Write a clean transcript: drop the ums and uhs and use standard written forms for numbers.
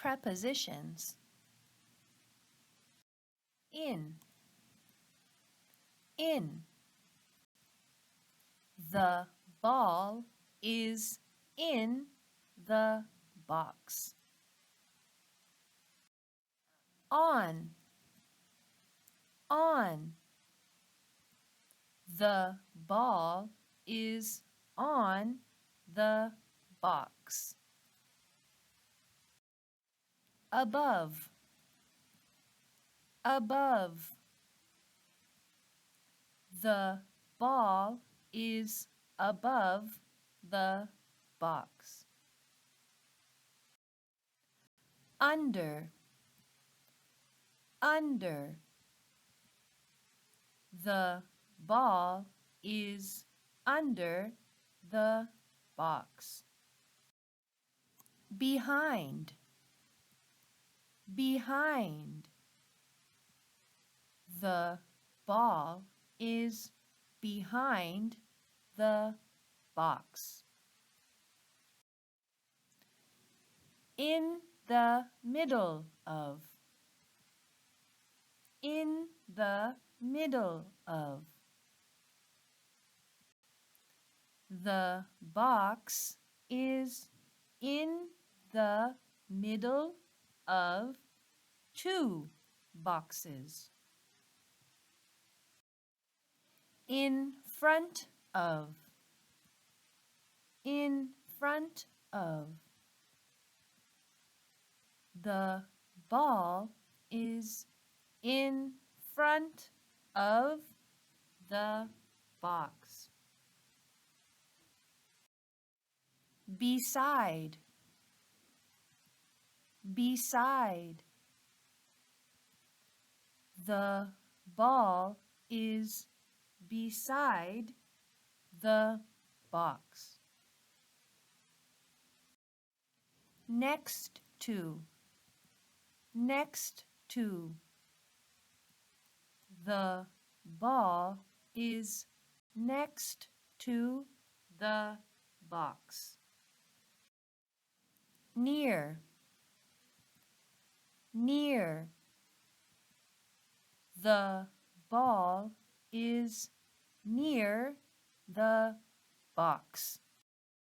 Prepositions. In. The ball is in the box. On. The ball is on the box. Above. The ball is above the box. Under. The ball is under the box. Behind. The ball is behind the box. In the middle of. In the middle of. The box is in the middle of two boxes. In front of. The ball is in front of the box. Beside. The ball is beside the box. Next to. The ball is next to the box. Near. The ball is near the box.